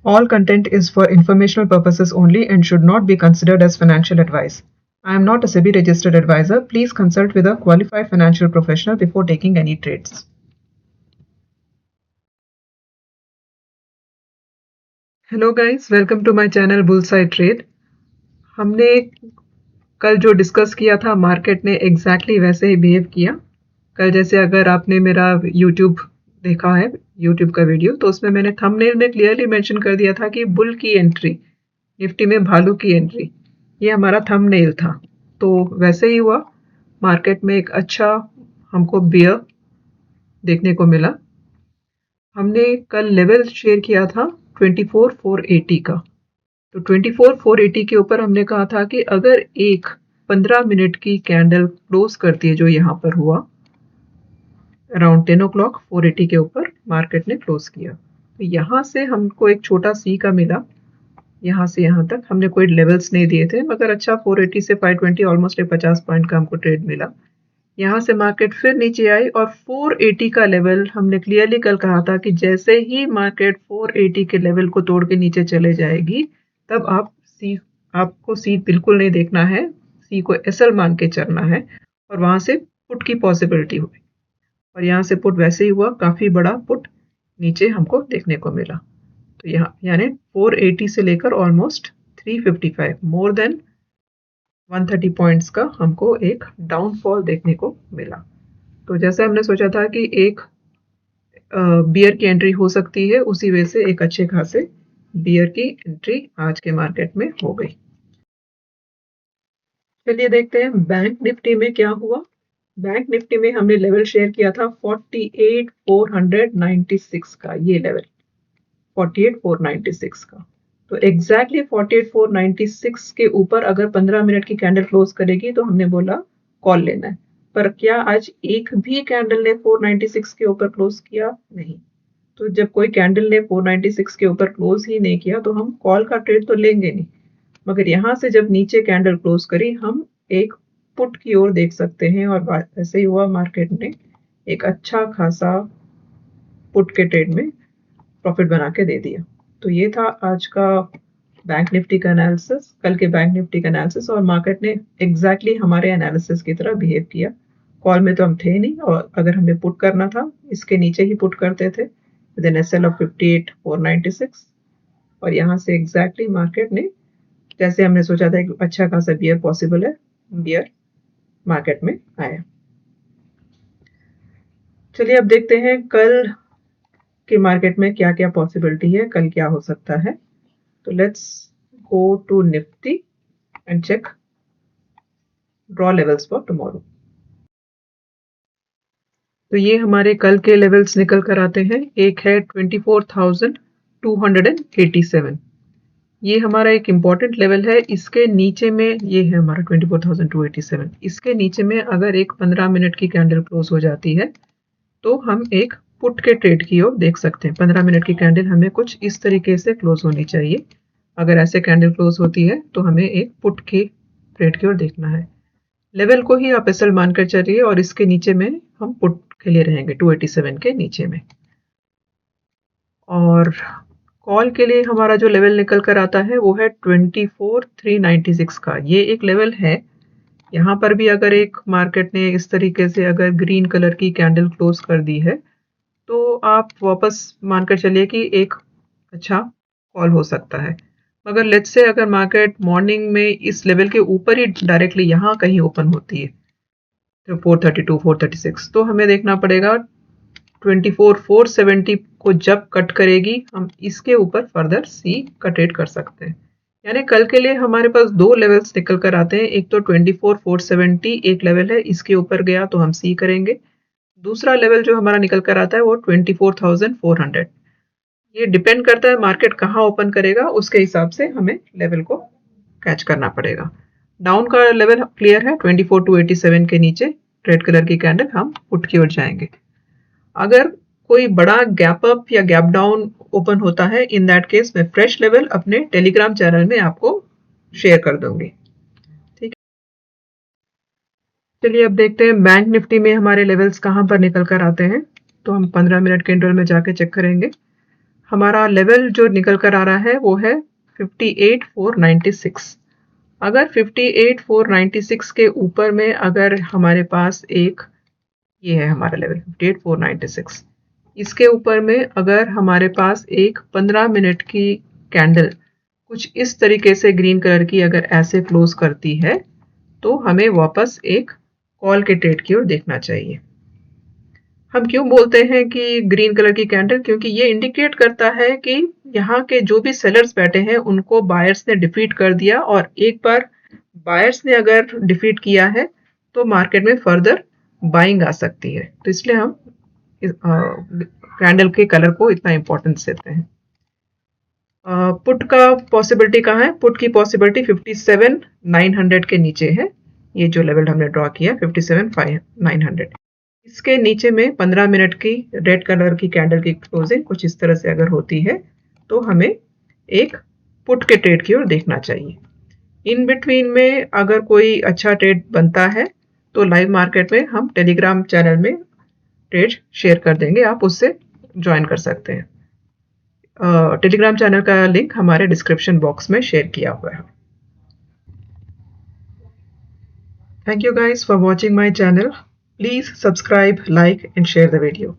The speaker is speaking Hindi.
All content is for informational purposes only and should not be considered as financial advice. I am not a SEBI registered advisor. Please consult with a qualified financial professional before taking any trades. Hello guys, welcome to my channel Bullseye Trade. हमने कल जो डिस्कस किया था मार्केट ने एग्जैक्टली वैसे ही बिहेव किया। कल जैसे अगर आपने मेरा यूट्यूब देखा है, यूट्यूब का वीडियो, तो उसमें मैंने थंबनेल में क्लियरली मेंशन कर दिया था कि बुल की एंट्री, निफ्टी में भालू की एंट्री, ये हमारा थंबनेल था। तो वैसे ही हुआ, मार्केट में एक अच्छा हमको बियर देखने को मिला। हमने कल लेवल शेयर किया था 24,480 का। तो 24,480 के ऊपर हमने कहा था कि अगर एक 15 मिनट की कैंडल क्लोज करती है, जो यहाँ पर हुआ अराउंड 10 o'clock 480 के ऊपर मार्केट ने क्लोज किया। तो यहाँ से हमको एक छोटा सी का मिला, यहाँ से यहाँ तक हमने कोई लेवल्स नहीं दिए थे, मगर अच्छा 480 से 520 ऑलमोस्ट एक 50 पॉइंट का हमको ट्रेड मिला। यहाँ से मार्केट फिर नीचे आई और 480 का लेवल हमने क्लियरली कल कहा था कि जैसे ही मार्केट 480 के लेवल को तोड़ के नीचे चले जाएगी, तब आपको सी बिल्कुल नहीं देखना है, सी को एसएल मान के चलना है और वहां से पुट की पॉसिबिलिटी हुई। और यहाँ से पुट वैसे ही हुआ, काफी बड़ा पुट नीचे हमको देखने को मिला। तो यहाँ यानी 480 से लेकर ऑलमोस्ट 355, मोर देन 130 पॉइंट्स का हमको एक डाउनफॉल देखने को मिला। तो जैसे हमने सोचा था कि एक बियर की एंट्री हो सकती है, उसी वजह से एक अच्छे खासे बियर की एंट्री आज के मार्केट में हो गई। चलिए देखते हैं बैंक निफ्टी में क्या हुआ। बैंक निफ्टी में हमने लेवल शेयर किया था 48,496 का, ये लेवल 48,496 का। तो एग्जैक्टली 48,496 के ऊपर अगर 15 मिनट की कैंडल क्लोज करेगी तो हमने बोला कॉल लेना है। पर क्या आज एक भी कैंडल ने 496 के ऊपर क्लोज किया? नहीं। तो जब कोई कैंडल ने 496 के ऊपर क्लोज ही नहीं किया तो हम कॉल का ट्रेड तो लेंगे नहीं। मगर यहाँ से जब नीचे कैंडल क्लोज करी, हम एक पुट की ओर देख सकते हैं और ऐसे ही हुआ, मार्केट ने एक अच्छा खासा पुट के ट्रेड में प्रॉफिट बना के दे दिया। तो ये था आज का बैंक निफ्टी का एनालिसिस, कल के बैंक निफ्टी का एनालिसिस, और मार्केट ने एग्जैक्टली हमारे एनालिसिस की तरह बिहेव किया। कॉल में तो हम थे नहीं, और अगर हमें पुट करना था इसके नीचे ही पुट करते थे विद एन एसएल ऑफ 58,496। और यहाँ से एग्जैक्टली मार्केट ने, जैसे हमने सोचा था कि अच्छा खासा बियर पॉसिबल है, बियर मार्केट में आया। चलिए अब देखते हैं कल के मार्केट में क्या क्या पॉसिबिलिटी है, कल क्या हो सकता है। तो let's go to Nifty and check draw levels for tomorrow. तो ये हमारे कल के लेवल्स निकल कर आते हैं। एक है 24,287, ये हमारा एक इम्पॉर्टेंट लेवल है। इसके नीचे में ये है हमारा 24,287, इसके नीचे में अगर एक 15 मिनट की कैंडल क्लोज हो जाती है तो हम एक पुट के ट्रेड की ओर देख सकते हैं। 15 मिनट की कैंडल हमें कुछ इस तरीके से क्लोज होनी चाहिए। अगर ऐसे कैंडल क्लोज होती है तो हमें एक पुट के ट्रेड की ओर देखना है। लेवल को ही आप एसएल मानकर चलिए और इसके नीचे में हम पुट के लिए रहेंगे 287 के नीचे में। और कॉल के लिए हमारा जो लेवल निकल कर आता है वो है 24,396 का, ये एक लेवल है। यहाँ पर भी अगर एक मार्केट ने इस तरीके से अगर ग्रीन कलर की कैंडल क्लोज कर दी है तो आप वापस मानकर चलिए कि एक अच्छा कॉल हो सकता है। मगर लेट्स से अगर मार्केट मॉर्निंग में इस लेवल के ऊपर ही डायरेक्टली यहाँ कहीं ओपन होती है तो 432 436, तो हमें देखना पड़ेगा 24,470 को जब कट करेगी हम इसके ऊपर फर्दर सी का ट्रेड कर सकते हैं। यानी कल के लिए हमारे पास दो लेवल्स निकल कर आते हैं। एक तो 24,470 एक लेवल है, इसके ऊपर गया तो हम सी करेंगे। दूसरा लेवल जो हमारा निकल कर आता है वो 24,400। ये डिपेंड करता है मार्केट कहाँ ओपन करेगा, उसके हिसाब से हमें लेवल को कैच करना पड़ेगा। डाउन का लेवल क्लियर है, 24,287 के नीचे रेड कलर की कैंडल हम पुट की ओर जाएंगे। अगर कोई बड़ा गैप अप या गैप डाउन ओपन होता है, इन दैट केस मैं फ्रेश लेवल अपने टेलीग्राम चैनल में आपको शेयर कर दूंगी। ठीक है, चलिए अब देखते हैं बैंक निफ्टी में हमारे लेवल्स कहां पर निकल कर आते हैं। तो हम 15 मिनट के इंटरवल में जाके चेक करेंगे। हमारा लेवल जो निकल कर आ रहा है वो है 58,496। अगर 58,496 के ऊपर में अगर हमारे पास एक, ये है हमारा लेवल 58,496, इसके ऊपर में अगर हमारे पास एक 15 मिनट की कैंडल कुछ इस तरीके से ग्रीन कलर की अगर ऐसे क्लोज करती है तो हमें वापस एक कॉल के ट्रेड की ओर देखना चाहिए। हम क्यों बोलते हैं कि ग्रीन कलर की कैंडल, क्योंकि ये इंडिकेट करता है कि यहाँ के जो भी सेलर्स बैठे हैं उनको बायर्स ने डिफीट कर दिया, और एक बार बायर्स ने अगर डिफीट किया है तो मार्केट में फर्दर बाइंग आ सकती है। तो इसलिए हम कैंडल के कलर को इतना इंपॉर्टेंस देते हैं। पुट का पॉसिबिलिटी कहाँ है? पुट की पॉसिबिलिटी 57,900 के नीचे है। ये जो लेवल हमने ड्रॉ किया 57,900, इसके नीचे में 15 मिनट की रेड कलर की कैंडल की क्लोजिंग कुछ इस तरह से अगर होती है तो हमें एक पुट के ट्रेड की ओर देखना चाहिए। इन बिटवीन में अगर कोई अच्छा ट्रेड बनता है तो लाइव मार्केट में हम टेलीग्राम चैनल में ट्रेड शेयर कर देंगे, आप उससे ज्वाइन कर सकते हैं। टेलीग्राम चैनल का लिंक हमारे डिस्क्रिप्शन बॉक्स में शेयर किया हुआ है। Thank you guys for watching my channel. Please subscribe, like and share the video.